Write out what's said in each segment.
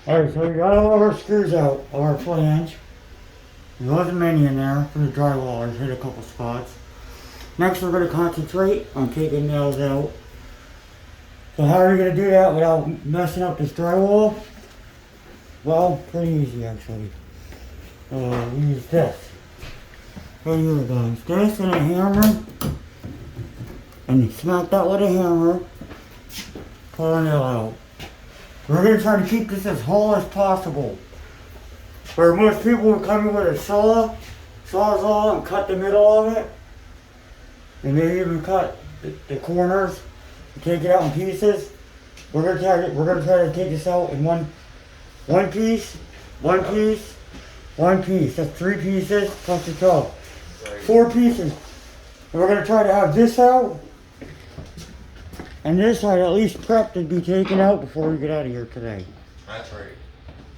Alright, so we got all of our screws out, all our flange. There wasn't many in there for the drywall. I hit a couple spots. Next we're going to concentrate on taking nails out. So how are we going to do that without messing up this drywall? Well, pretty easy actually. We use this. Right here guys. This and a hammer. And you smack that with a hammer. Pull a nail out. We're going to try to keep this as whole as possible. Where most people will come in with a sawzall and cut the middle of it. And they even cut the corners and take it out in pieces. We're going to try to take this out in one piece. That's 3 pieces plus the top. 4 pieces. And we're going to try to have this out. And this side at least prepped to be taken out before we get out of here today. That's right.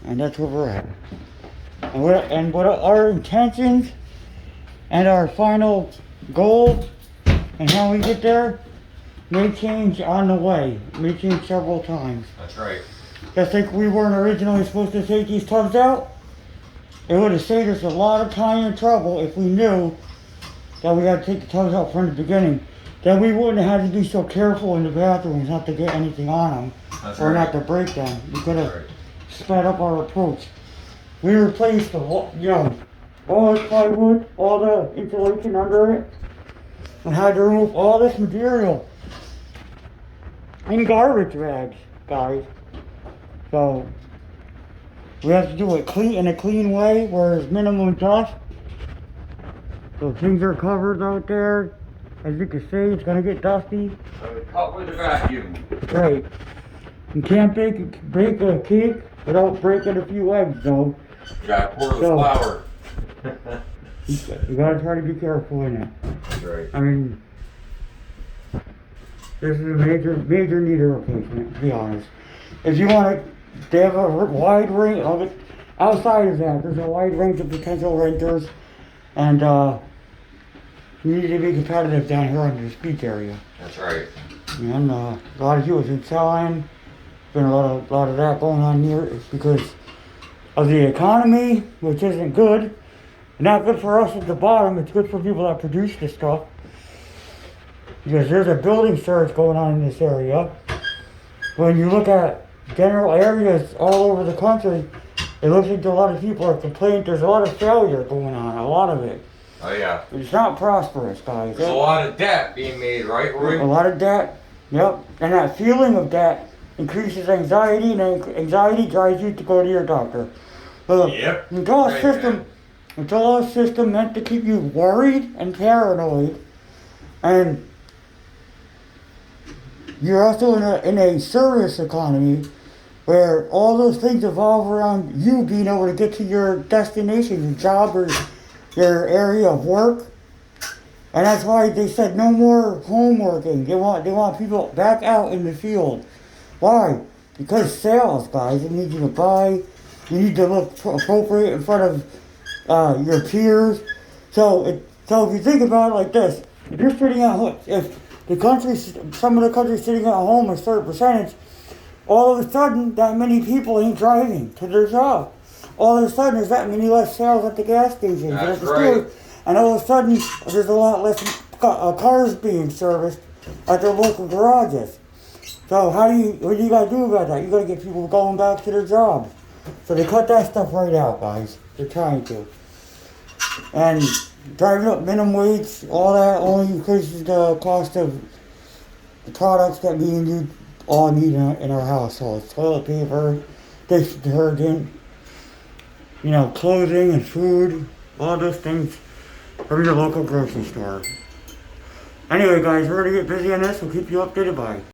And that's where we're at. And what our intentions and our final goal and how we get there may change on the way. May change several times. That's right. Just like we weren't originally supposed to take these tubs out, it would have saved us a lot of time and trouble if we knew that we had to take the tubs out from the beginning. Then we wouldn't have had to be so careful in the bathrooms not to get anything on them. That's or right. not to break them. We could have sped up our approach. We replaced all the plywood, all the insulation under it, and had to remove all this material in garbage rags, guys. So we have to do it in a clean way where there's minimum dust. So things are covered out there. As you can see, it's gonna get dusty. Cut with a vacuum. Right. You can't bake a cake without breaking a few eggs, though. You gotta pour the flour. You gotta try to be careful in it. That's right. I mean, this is a major need of replacement, to be honest. If you want to, they have a wide range of it. Outside of that, there's a wide range of potential renters, and you need to be competitive down here in this beach area. That's right. And a lot of you have been selling. Been a lot of that going on here. It's because of the economy, which isn't good. Not good for us at the bottom. It's good for people that produce this stuff. Because there's a building surge going on in this area. When you look at general areas all over the country, it looks like a lot of people are complaining. There's a lot of failure going on. A lot of it. Oh yeah. It's not prosperous, guys. There's a lot of debt being made, right, Roy? A lot of debt. Yep. And that feeling of debt increases anxiety, and anxiety drives you to go to your doctor. Yep. Until a system meant to keep you worried and paranoid, and you're also in a service economy where all those things evolve around you being able to get to your destination, your job, or your area of work. And that's why they said no more home working. They want people back out in the field. Why? Because sales, guys. They need you to buy. You need to look appropriate in front of your peers. So if you think about it like this, if you're sitting at home, if some of the countries sitting at home a certain percentage, all of a sudden that many people ain't driving to their job. All of a sudden there's that many less sales at the gas stations and at the stores. And all of a sudden there's a lot less cars being serviced at their local garages. So what do you gotta do about that? You gotta get people going back to their jobs. So they cut that stuff right out, guys. They're trying to. And driving up minimum wage, all that only increases the cost of the products that me and you all need in our households. Toilet paper, dish detergent, clothing and food, all those things from your local grocery store. Anyway, guys, we're gonna get busy on this. We'll keep you updated. Bye.